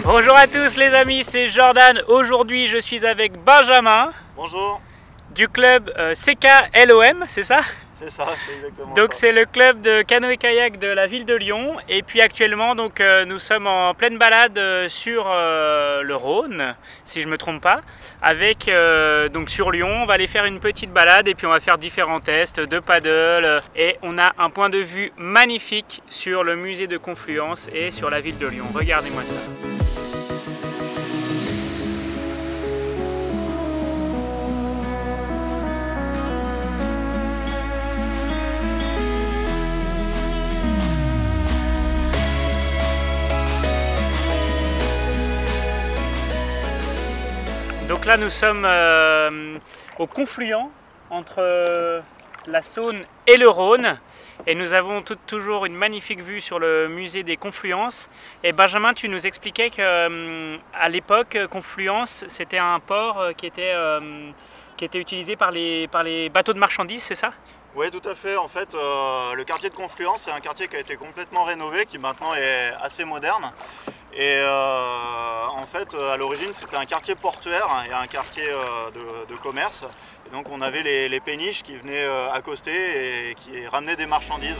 Bonjour à tous les amis, c'est Jordan. Aujourd'hui je suis avec Benjamin. Bonjour. Du club CKLOM, c'est ça? C'est ça, c'est exactement donc ça. C'est le club de canoë-kayak de la ville de Lyon. Et puis actuellement nous sommes en pleine balade sur le Rhône, si je ne me trompe pas. Avec donc sur Lyon, on va aller faire une petite balade et puis on va faire différents tests de paddle. Et on a un point de vue magnifique sur le musée de Confluence et sur la ville de Lyon. Regardez-moi ça. Donc là nous sommes au confluent entre la Saône et le Rhône et nous avons toujours une magnifique vue sur le musée des Confluences. Et Benjamin, tu nous expliquais qu'à l'époque Confluence c'était un port qui était utilisé par les bateaux de marchandises, c'est ça? Oui, tout à fait. En fait, le quartier de Confluence, c'est un quartier qui a été complètement rénové, qui maintenant est assez moderne. Et en fait, à l'origine, c'était un quartier portuaire et un quartier de commerce. Et donc, on avait les péniches qui venaient accoster et qui ramenaient des marchandises.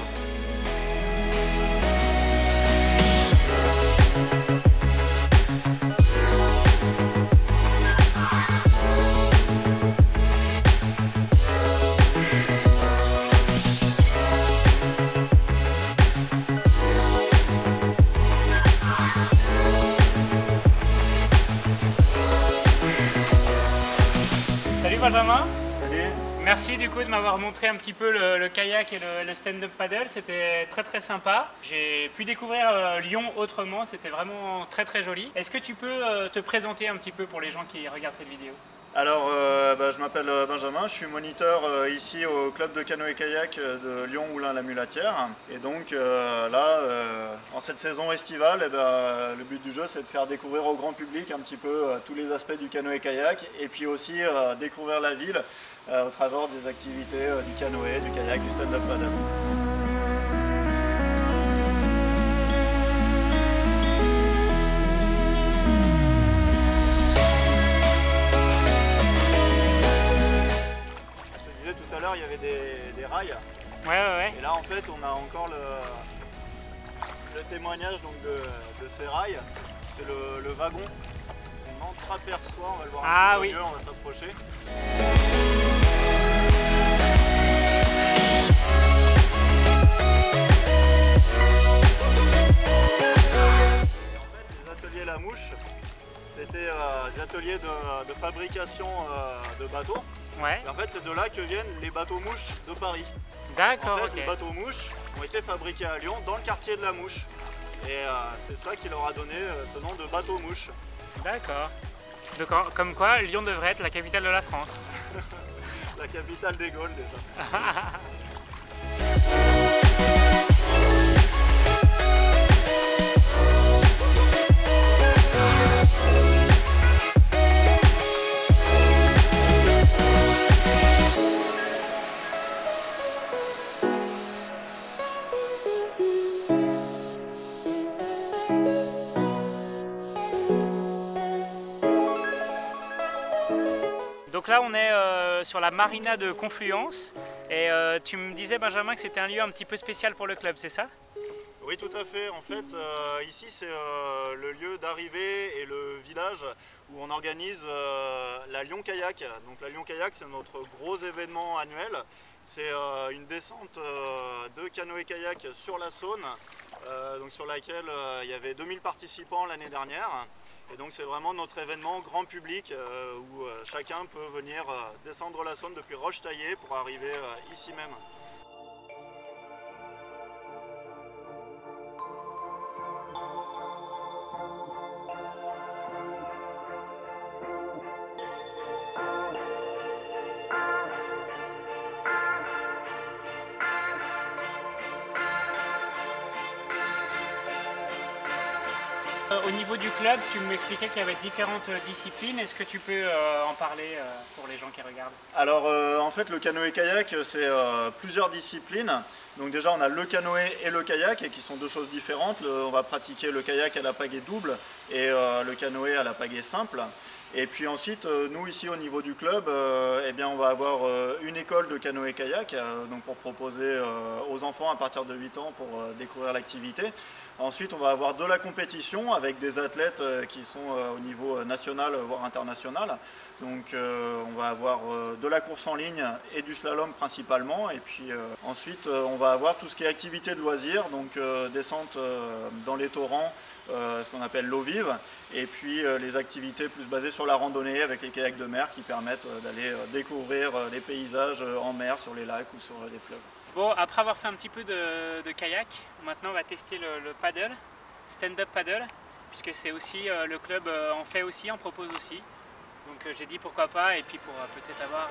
Salut Benjamin. Salut. Merci du coup de m'avoir montré un petit peu le kayak et le stand-up paddle, c'était très sympa. J'ai pu découvrir Lyon autrement, c'était vraiment très joli. Est-ce que tu peux te présenter un petit peu pour les gens qui regardent cette vidéo? Alors, je m'appelle Benjamin, je suis moniteur ici au club de canoë-kayak de Lyon-Moulins-la-Mulatière. Et donc là, en cette saison estivale, le but du jeu c'est de faire découvrir au grand public un petit peu tous les aspects du canoë-kayak et puis aussi découvrir la ville au travers des activités du canoë, du kayak, du stand-up paddle. Tout à l'heure il y avait des rails. Ouais. Et là en fait on a encore le témoignage donc, de ces rails. C'est le wagon. On entreaperçoit, on va le voir un petit peu mieux, on va s'approcher. En fait les ateliers La Mouche, c'était des ateliers de fabrication de bateaux. Ouais. Et en fait, c'est de là que viennent les bateaux-mouches de Paris. D'accord, en fait, ok. Les bateaux-mouches ont été fabriqués à Lyon, dans le quartier de la Mouche. Et c'est ça qui leur a donné ce nom de bateau-mouche. D'accord. Donc comme quoi, Lyon devrait être la capitale de la France. La capitale des Gaules déjà. Donc là on est sur la marina de Confluence et tu me disais Benjamin que c'était un lieu un petit peu spécial pour le club, c'est ça? Oui, tout à fait. En fait, ici c'est le lieu d'arrivée et le village où on organise la Lyon Kayak. Donc la Lyon Kayak, c'est notre gros événement annuel. C'est une descente de canoë-kayak sur la Saône, donc sur laquelle il y avait 2000 participants l'année dernière. Et donc c'est vraiment notre événement grand public où chacun peut venir descendre la Saône depuis Roche-Taillée pour arriver ici même. Au niveau du club, tu m'expliquais qu'il y avait différentes disciplines. Est-ce que tu peux en parler pour les gens qui regardent? Alors en fait le canoë-kayak c'est plusieurs disciplines. Donc déjà on a le canoë et le kayak et qui sont deux choses différentes. On va pratiquer le kayak à la pagaie double et le canoë à la pagaie simple. Et puis ensuite, nous ici au niveau du club, eh bien, on va avoir une école de canoë-kayak donc pour proposer aux enfants à partir de 8 ans pour découvrir l'activité. Ensuite, on va avoir de la compétition avec des athlètes qui sont au niveau national, voire international. Donc on va avoir de la course en ligne et du slalom principalement. Et puis ensuite, on va avoir tout ce qui est activité de loisirs, donc descente dans les torrents, ce qu'on appelle l'eau vive, et puis les activités plus basées sur la randonnée avec les kayaks de mer qui permettent d'aller découvrir les paysages en mer, sur les lacs ou sur les fleuves. Bon, après avoir fait un petit peu de kayak, maintenant on va tester le paddle, stand-up paddle, puisque c'est aussi, le club en fait aussi, en propose aussi. Donc j'ai dit pourquoi pas, et puis pour peut-être avoir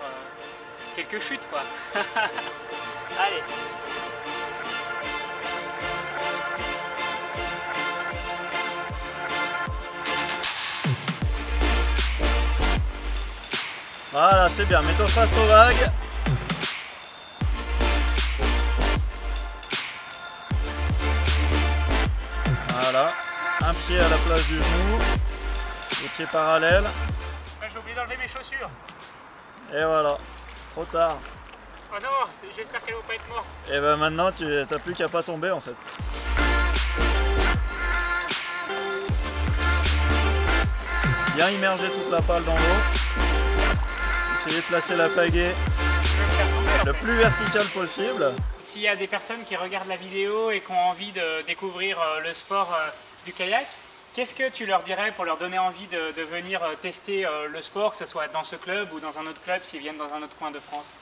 quelques chutes quoi. Allez. Voilà, c'est bien, mets-toi face aux vagues. Voilà, un pied à la place du genou, les pieds parallèles. J'ai oublié d'enlever mes chaussures. Et voilà, trop tard. Oh non, j'espère qu'elles vont pas être mortes. Et ben maintenant, tu n'as plus qu'à pas tomber en fait. Bien immerger toute la pale dans l'eau. Essayez de placer la pagaie le plus vertical possible. S'il y a des personnes qui regardent la vidéo et qui ont envie de découvrir le sport du kayak, qu'est-ce que tu leur dirais pour leur donner envie de venir tester le sport, que ce soit dans ce club ou dans un autre club s'ils viennent dans un autre coin de France?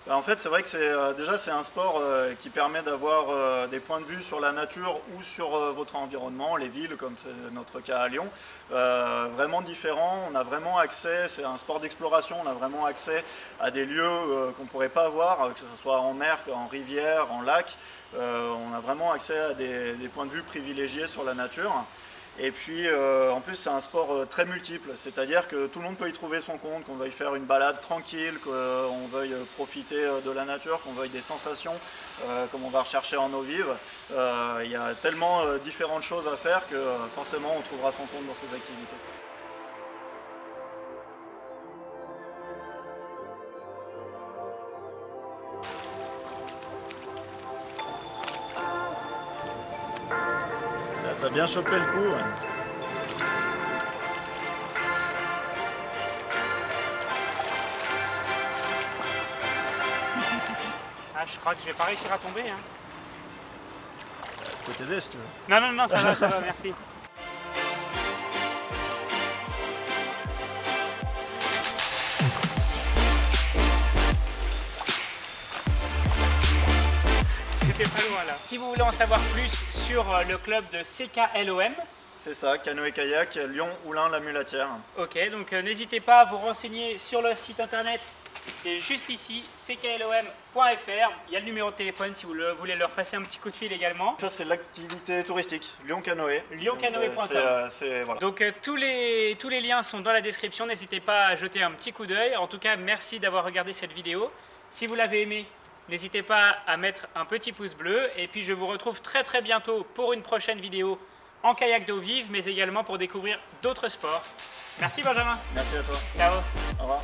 En fait, c'est vrai que c'est un sport qui permet d'avoir des points de vue sur la nature ou sur votre environnement, les villes, comme c'est notre cas à Lyon. Vraiment différent, on a vraiment accès, c'est un sport d'exploration, on a vraiment accès à des lieux qu'on ne pourrait pas voir, que ce soit en mer, en rivière, en lac. On a vraiment accès à des points de vue privilégiés sur la nature. Et puis en plus c'est un sport très multiple, c'est-à-dire que tout le monde peut y trouver son compte, qu'on veuille faire une balade tranquille, qu'on veuille profiter de la nature, qu'on veuille des sensations comme on va rechercher en eau vive. Il y a tellement différentes choses à faire que forcément on trouvera son compte dans ces activités. T'as bien chopé le coup. Ouais. Ah, je crois que je vais pas réussir à tomber. Hein. Je peux t'aider si tu veux. Non, non, non, ça va, merci. C'était pas loin là. Si vous voulez en savoir plus sur le club de CKLOM, c'est ça, canoë-kayak, Lyon-Oulin-la-Mulatière. Ok, donc n'hésitez pas à vous renseigner sur leur site internet, c'est juste ici, cklom.fr. Il y a le numéro de téléphone si vous voulez leur passer un petit coup de fil également. Ça c'est l'activité touristique, Lyon-Canoë. Lyoncanoë.com. Voilà. Donc tous les liens sont dans la description, n'hésitez pas à jeter un petit coup d'œil. En tout cas, merci d'avoir regardé cette vidéo. Si vous l'avez aimé, n'hésitez pas à mettre un petit pouce bleu. Et puis je vous retrouve très très bientôt pour une prochaine vidéo en kayak d'eau vive, mais également pour découvrir d'autres sports. Merci Benjamin. Merci à toi. Ciao. Au revoir.